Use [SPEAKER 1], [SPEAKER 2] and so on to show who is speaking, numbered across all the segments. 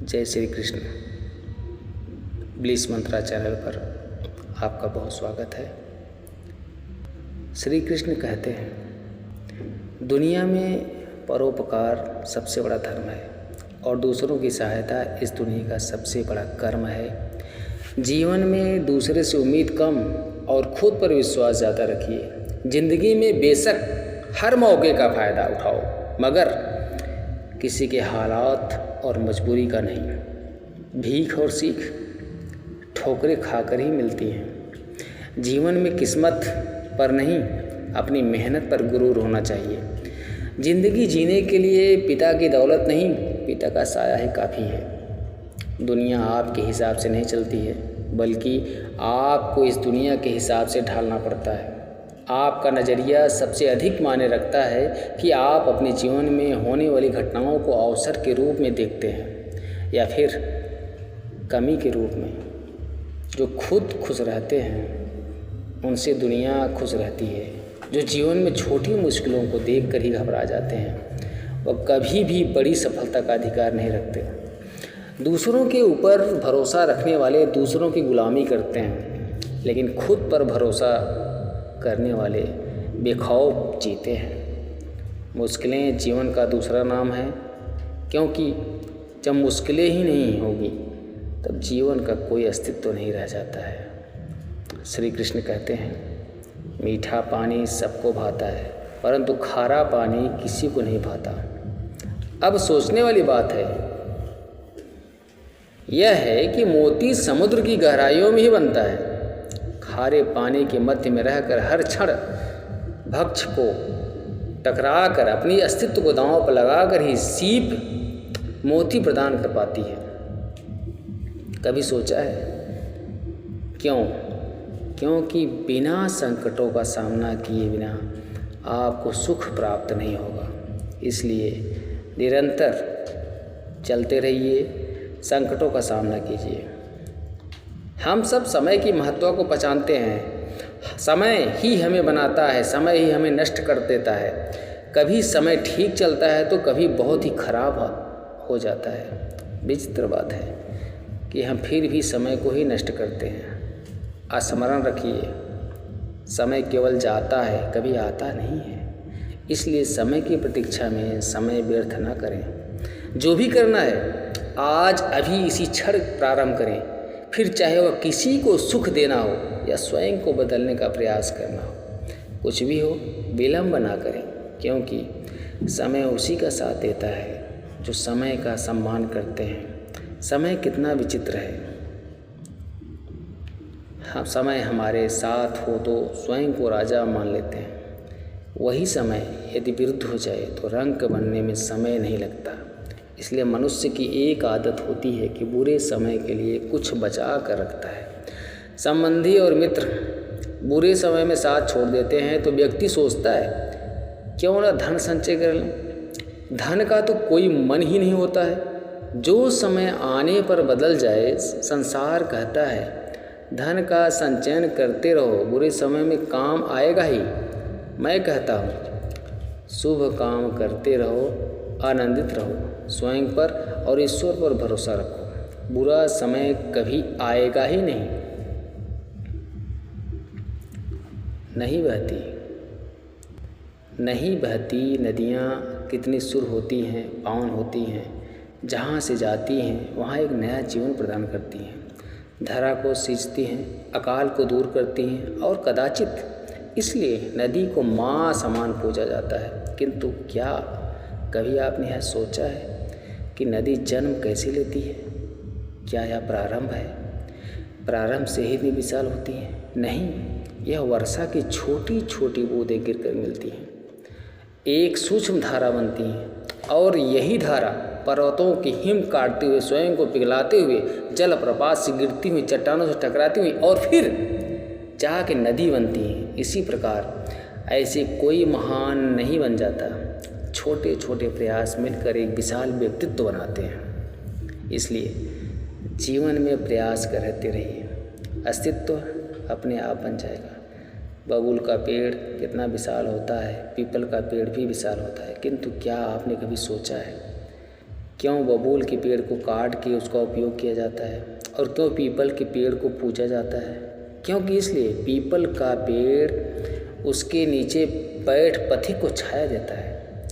[SPEAKER 1] जय श्री कृष्ण। ब्लिस मंत्रा चैनल पर आपका बहुत स्वागत है। श्री कृष्ण कहते हैं दुनिया में परोपकार सबसे बड़ा धर्म है और दूसरों की सहायता इस दुनिया का सबसे बड़ा कर्म है। जीवन में दूसरे से उम्मीद कम और खुद पर विश्वास ज़्यादा रखिए। ज़िंदगी में बेशक हर मौके का फ़ायदा उठाओ, मगर किसी के हालात और मजबूरी का नहीं। भीख और सीख ठोकरें खाकर ही मिलती हैं। जीवन में किस्मत पर नहीं, अपनी मेहनत पर गुरूर होना चाहिए। ज़िंदगी जीने के लिए पिता की दौलत नहीं, पिता का साया ही काफ़ी है। दुनिया आपके हिसाब से नहीं चलती है, बल्कि आपको इस दुनिया के हिसाब से ढालना पड़ता है। आपका नज़रिया सबसे अधिक मायने रखता है कि आप अपने जीवन में होने वाली घटनाओं को अवसर के रूप में देखते हैं या फिर कमी के रूप में। जो खुद खुश रहते हैं उनसे दुनिया खुश रहती है। जो जीवन में छोटी मुश्किलों को देखकर ही घबरा जाते हैं वह कभी भी बड़ी सफलता का अधिकार नहीं रखते। दूसरों के ऊपर भरोसा रखने वाले दूसरों की गुलामी करते हैं, लेकिन खुद पर भरोसा करने वाले बेखौफ जीते हैं। मुश्किलें जीवन का दूसरा नाम है, क्योंकि जब मुश्किलें ही नहीं होगी तब जीवन का कोई अस्तित्व नहीं रह जाता है। श्री कृष्ण कहते हैं मीठा पानी सबको भाता है, परंतु खारा पानी किसी को नहीं भाता। अब सोचने वाली बात है यह है कि मोती समुद्र की गहराइयों में ही बनता है। खारे पानी के मध्य में रहकर हर क्षण भक्ष को टकराकर अपनी अस्तित्व को दांव पर लगाकर ही सीप मोती प्रदान कर पाती है। कभी सोचा है क्यों? क्योंकि बिना संकटों का सामना किए बिना आपको सुख प्राप्त नहीं होगा। इसलिए निरंतर चलते रहिए, संकटों का सामना कीजिए। हम सब समय की महत्व को पहचानते हैं। समय ही हमें बनाता है, समय ही हमें नष्ट कर देता है। कभी समय ठीक चलता है तो कभी बहुत ही खराब हो जाता है। विचित्र बात है कि हम फिर भी समय को ही नष्ट करते हैं। स्मरण रखिए, समय केवल जाता है, कभी आता नहीं है। इसलिए समय की प्रतीक्षा में समय व्यर्थ न करें। जो भी करना है आज अभी इसी क्षण प्रारंभ करें, फिर चाहे वह किसी को सुख देना हो या स्वयं को बदलने का प्रयास करना हो। कुछ भी हो विलंब ना करें, क्योंकि समय उसी का साथ देता है जो समय का सम्मान करते हैं। समय कितना विचित्र है। हम समय हमारे साथ हो तो स्वयं को राजा मान लेते हैं। वही समय यदि विरुद्ध हो जाए तो रंग बनने में समय नहीं लगता। इसलिए मनुष्य की एक आदत होती है कि बुरे समय के लिए कुछ बचा कर रखता है। संबंधी और मित्र बुरे समय में साथ छोड़ देते हैं तो व्यक्ति सोचता है क्यों ना धन संचय कर लें। धन का तो कोई मन ही नहीं होता है। जो समय आने पर बदल जाए, संसार कहता है धन का संचयन करते रहो, बुरे समय में काम आएगा ही। मैं कहता हूँ शुभ काम करते रहो, आनंदित रहो, स्वयं पर और ईश्वर पर भरोसा रखो। बुरा समय कभी आएगा ही नहीं। नहीं बहती नदियाँ कितनी सुर होती हैं, पावन होती हैं। जहाँ से जाती हैं वहाँ एक नया जीवन प्रदान करती हैं। धरा को सींचती हैं, अकाल को दूर करती हैं और कदाचित इसलिए नदी को माँ समान पूजा जाता है। किंतु क्या कभी आपने यह सोचा है कि नदी जन्म कैसे लेती है? क्या यह प्रारंभ है? प्रारंभ से ही विशाल होती है? नहीं, यह वर्षा की छोटी छोटी बूंदें गिरकर मिलती हैं, एक सूक्ष्म धारा बनती है और यही धारा पर्वतों की हिम काटते हुए, स्वयं को पिघलाते हुए, जल प्रपात से गिरती हुई, चट्टानों से टकराती हुई और फिर जाके नदी बनती है। इसी प्रकार ऐसे कोई महान नहीं बन जाता। छोटे छोटे प्रयास मिलकर एक विशाल व्यक्तित्व बनाते हैं। इसलिए जीवन में प्रयास करते रहिए, अस्तित्व अपने आप बन जाएगा। बबूल का पेड़ कितना विशाल होता है, पीपल का पेड़ भी विशाल होता है, किंतु क्या आपने कभी सोचा है क्यों बबूल के पेड़ को काट के उसका उपयोग किया जाता है और क्यों पीपल के पेड़ को पूजा जाता है? क्योंकि इसलिए पीपल का पेड़ उसके नीचे बैठ पथिक को छाया देता है,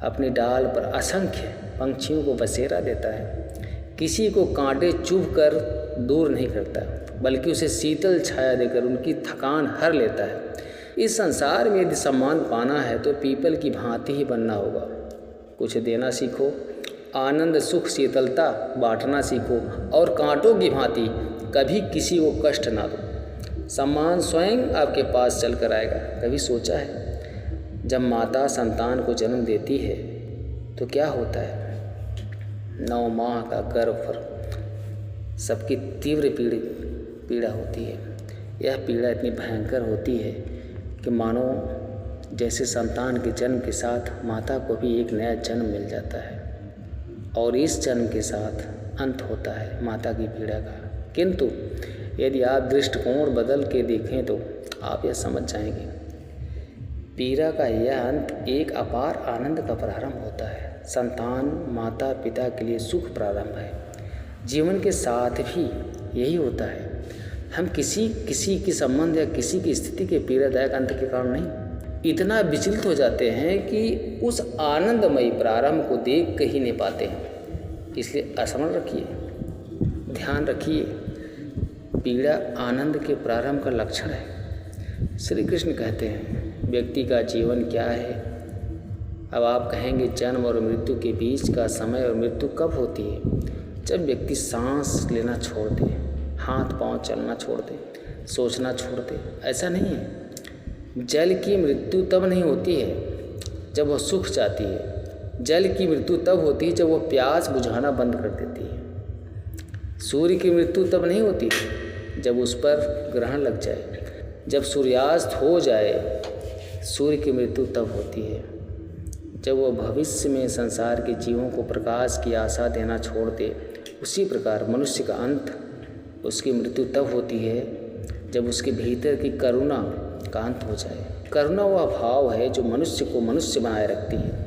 [SPEAKER 1] अपनी डाल पर असंख्य पंछियों को बसेरा देता है, किसी को कांटे चुभ कर दूर नहीं करता बल्कि उसे शीतल छाया देकर उनकी थकान हर लेता है। इस संसार में यदि सम्मान पाना है तो पीपल की भांति ही बनना होगा। कुछ देना सीखो, आनंद सुख शीतलता बांटना सीखो और कांटों की भांति कभी किसी को कष्ट ना दो। सम्मान स्वयं आपके पास चल कर आएगा। कभी सोचा है जब माता संतान को जन्म देती है तो क्या होता है? 9 माह का गर्भ सबकी तीव्र पीड़ा होती है। यह पीड़ा इतनी भयंकर होती है कि मानो जैसे संतान के जन्म के साथ माता को भी एक नया जन्म मिल जाता है और इस जन्म के साथ अंत होता है माता की पीड़ा का। किंतु यदि आप दृष्टिकोण बदल के देखें तो आप यह समझ जाएंगे पीड़ा का यह अंत एक अपार आनंद का प्रारंभ होता है। संतान माता पिता के लिए सुख प्रारंभ है। जीवन के साथ भी यही होता है। हम किसी के संबंध या किसी की स्थिति के पीड़ादायक अंत के कारण नहीं इतना विचलित हो जाते हैं कि उस आनंदमयी प्रारंभ को देख ही नहीं पाते हैं। इसलिए स्मरण रखिए, ध्यान रखिए, पीड़ा आनंद के प्रारंभ का लक्षण है। श्री कृष्ण कहते हैं व्यक्ति का जीवन क्या है? अब आप कहेंगे जन्म और मृत्यु के बीच का समय और मृत्यु कब होती है? जब व्यक्ति सांस लेना छोड़ दे, हाथ पांव चलना छोड़ दे, सोचना छोड़ दे। ऐसा नहीं है। जल की मृत्यु तब नहीं होती है जब वह सूख जाती है। जल की मृत्यु तब होती है जब वह प्यास बुझाना बंद कर देती है। सूर्य की मृत्यु तब नहीं होती जब उस पर ग्रहण लग जाए। जब सूर्यास्त हो जाए, सूर्य की मृत्यु तब होती है जब वह भविष्य में संसार के जीवों को प्रकाश की आशा देना छोड़ दे। उसी प्रकार मनुष्य का अंत, उसकी मृत्यु तब होती है जब उसके भीतर की करुणा का अंत हो जाए। करुणा वह भाव है जो मनुष्य को मनुष्य बनाए रखती है।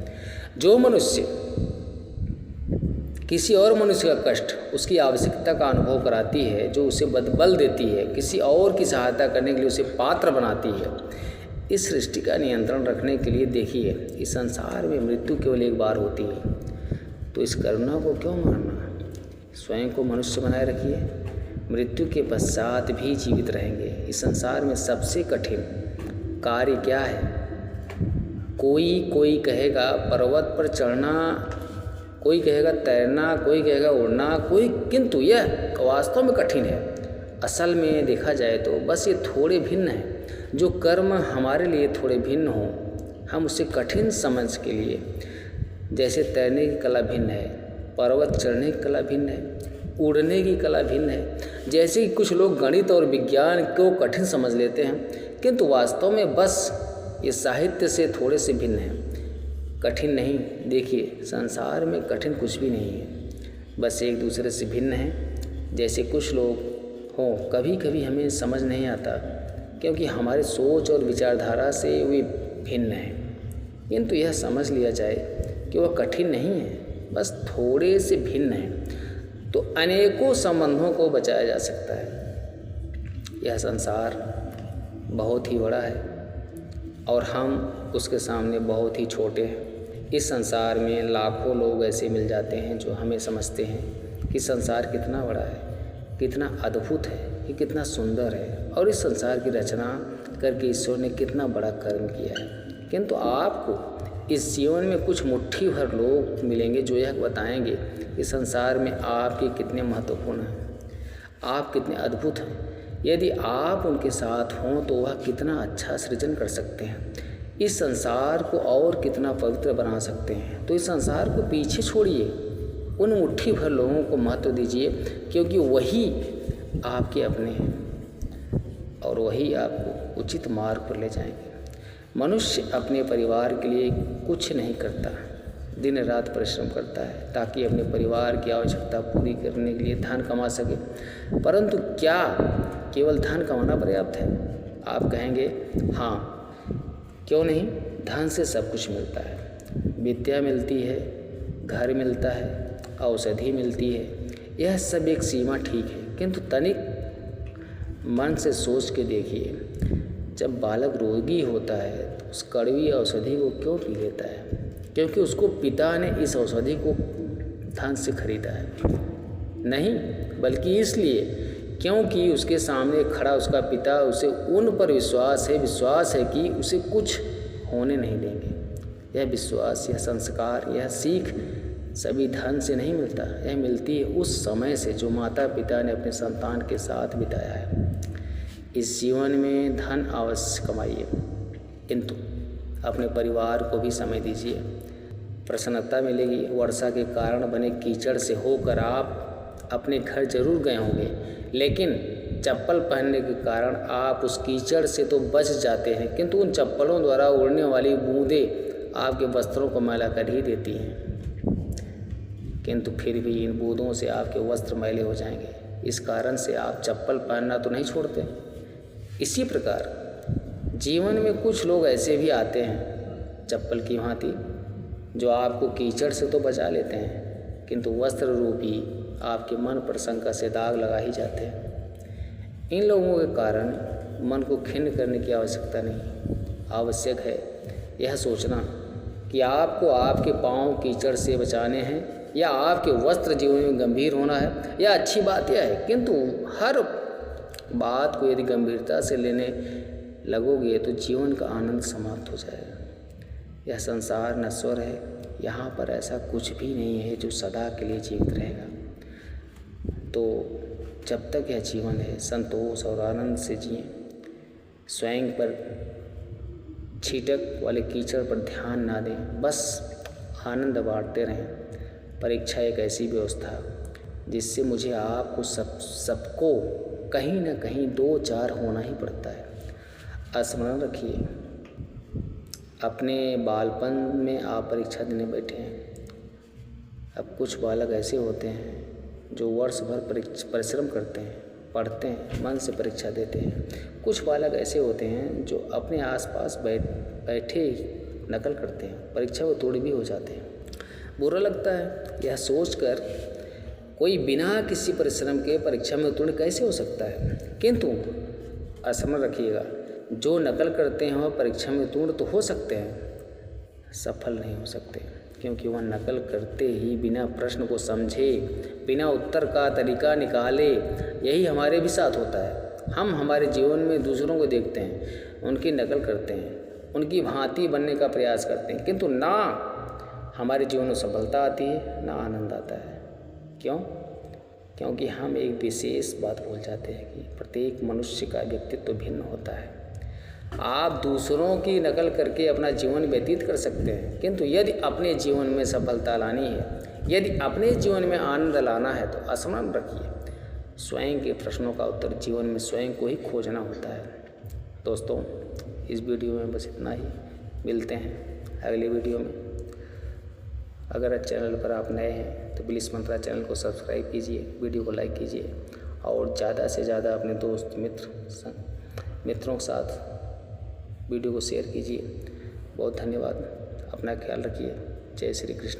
[SPEAKER 1] जो मनुष्य किसी और मनुष्य का कष्ट उसकी आवश्यकता का अनुभव कराती है, जो उसे बल देती है, किसी और की सहायता करने के लिए उसे पात्र बनाती है, इस सृष्टि का नियंत्रण रखने के लिए देखिए इस संसार में मृत्यु केवल एक बार होती है। तो इस करुणा को क्यों मारना? स्वयं को मनुष्य बनाए रखिए, मृत्यु के पश्चात भी जीवित रहेंगे। इस संसार में सबसे कठिन कार्य क्या है? कोई कहेगा पर्वत पर चढ़ना, कोई कहेगा तैरना, कोई कहेगा उड़ना, किंतु यह वास्तव में कठिन है। असल में देखा जाए तो बस ये थोड़े भिन्न हैं। जो कर्म हमारे लिए थोड़े भिन्न हों, हम उसे कठिन समझ के लिए, जैसे तैरने की कला भिन्न है, पर्वत चढ़ने की कला भिन्न है, उड़ने की कला भिन्न है। जैसे कि कुछ लोग गणित और विज्ञान को कठिन समझ लेते हैं, किंतु वास्तव में बस ये साहित्य से थोड़े से भिन्न हैं, कठिन नहीं। देखिए संसार में कठिन कुछ भी नहीं है, बस एक दूसरे से भिन्न है। जैसे कुछ लोग हों, कभी कभी हमें समझ नहीं आता क्योंकि हमारे सोच और विचारधारा से वे भिन्न हैं, किंतु यह समझ लिया जाए कि वह कठिन नहीं है, बस थोड़े से भिन्न हैं, तो अनेकों संबंधों को बचाया जा सकता है। यह संसार बहुत ही बड़ा है और हम उसके सामने बहुत ही छोटे हैं। इस संसार में लाखों लोग ऐसे मिल जाते हैं जो हमें समझते हैं कि संसार कितना बड़ा है, कितना अद्भुत है, कि कितना सुंदर है और इस संसार की रचना करके ईश्वर ने कितना बड़ा कर्म किया है। किंतु आपको इस जीवन में कुछ मुट्ठी भर लोग मिलेंगे जो यह बताएंगे कि संसार में आपके कितने महत्वपूर्ण हैं, आप कितने अद्भुत हैं। यदि आप उनके साथ हों तो वह कितना अच्छा सृजन कर सकते हैं, इस संसार को और कितना पवित्र बना सकते हैं। तो इस संसार को पीछे छोड़िए, उन मुट्ठी भर लोगों को महत्व दीजिए, क्योंकि वही आपके अपने हैं और वही आपको उचित मार्ग पर ले जाएंगे। मनुष्य अपने परिवार के लिए कुछ नहीं करता, दिन रात परिश्रम करता है ताकि अपने परिवार की आवश्यकता पूरी करने के लिए धन कमा सके। परंतु क्या केवल धन कमाना पर्याप्त है? आप कहेंगे हाँ, क्यों नहीं, धन से सब कुछ मिलता है, विद्या मिलती है, घर मिलता है, औषधि मिलती है, यह सब एक सीमा ठीक है, किंतु तनिक मन से सोच के देखिए, जब बालक रोगी होता है तो उस कड़वी औषधि को क्यों पी लेता है? क्योंकि उसको पिता ने इस औषधि को धन से खरीदा है? नहीं, बल्कि इसलिए क्योंकि उसके सामने खड़ा उसका पिता, उसे उन पर विश्वास है कि उसे कुछ होने नहीं देंगे। यह विश्वास, यह संस्कार, यह सीख सभी धन से नहीं मिलता, यह मिलती है उस समय से जो माता पिता ने अपने संतान के साथ बिताया है। इस जीवन में धन अवश्य कमाइए, किंतु अपने परिवार को भी समय दीजिए। प्रसन्नता मिलेगी। वर्षा के कारण बने कीचड़ से होकर आप अपने घर जरूर गए होंगे, लेकिन चप्पल पहनने के कारण आप उस कीचड़ से तो बच जाते हैं, किंतु उन चप्पलों द्वारा उड़ने वाली बूंदें आपके वस्त्रों को मैला कर ही देती हैं। किंतु फिर भी इन बूंदों से आपके वस्त्र मैले हो जाएंगे। इस कारण से आप चप्पल पहनना तो नहीं छोड़ते। इसी प्रकार जीवन में कुछ लोग ऐसे भी आते हैं चप्पल की भांति, जो आपको कीचड़ से तो बचा लेते हैं, किंतु वस्त्र रूपी आपके मन पर संकट से दाग लगा ही जाते हैं। इन लोगों के कारण मन को खिन्न करने की आवश्यकता नहीं। आवश्यक है यह सोचना कि आपको आपके पाँव कीचड़ से बचाने हैं या आपके वस्त्र जीवन में गंभीर होना है। यह अच्छी बात यह है, किंतु हर बात को यदि गंभीरता से लेने लगोगे तो जीवन का आनंद समाप्त हो जाएगा। यह संसार नश्वर है, यहाँ पर ऐसा कुछ भी नहीं है जो सदा के लिए जीवित रहेगा। तो जब तक यह जीवन है, संतोष और आनंद से जिए। स्वयं पर छीटक वाले कीचड़ पर ध्यान ना दें, बस आनंद बांटते रहें। परीक्षा एक ऐसी व्यवस्था जिससे मुझे आपको सबको कहीं ना कहीं 2-4 होना ही पड़ता है। स्मरण रखिए, अपने बालपन में आप परीक्षा देने बैठे हैं। अब कुछ बालक ऐसे होते हैं जो वर्ष भर परिश्रम करते हैं, पढ़ते हैं, मन से परीक्षा देते हैं। कुछ बालक ऐसे होते हैं जो अपने आसपास बैठे नकल करते हैं, परीक्षा में उत्तीर्ण भी हो जाते हैं। बुरा लगता है यह सोचकर कोई बिना किसी परिश्रम के परीक्षा में उत्तीर्ण कैसे हो सकता है। किंतु स्मरण रखिएगा, जो नकल करते हैं वह परीक्षा में उत्तीर्ण तो हो सकते हैं, सफल नहीं हो सकते, क्योंकि वह नकल करते ही बिना प्रश्न को समझे, बिना उत्तर का तरीका निकाले। यही हमारे भी साथ होता है। हम हमारे जीवन में दूसरों को देखते हैं, उनकी नकल करते हैं, उनकी भांति बनने का प्रयास करते हैं, किंतु ना हमारे जीवन में सफलता आती है ना आनंद आता है। क्यों? क्योंकि हम एक विशेष बात भूल जाते हैं कि प्रत्येक मनुष्य का व्यक्तित्व भिन्न होता है। आप दूसरों की नकल करके अपना जीवन व्यतीत कर सकते हैं, किंतु यदि अपने जीवन में सफलता लानी है, यदि अपने जीवन में आनंद लाना है, तो स्मरण रखिए, स्वयं के प्रश्नों का उत्तर जीवन में स्वयं को ही खोजना होता है। दोस्तों, इस वीडियो में बस इतना ही। मिलते हैं अगले वीडियो में। अगर चैनल पर आप नए हैं तो प्लीज़ मंत्रा चैनल को सब्सक्राइब कीजिए, वीडियो को लाइक कीजिए और ज़्यादा से ज़्यादा अपने दोस्त मित्रों के साथ वीडियो को शेयर कीजिए। बहुत धन्यवाद। अपना ख्याल रखिए। जय श्री कृष्ण।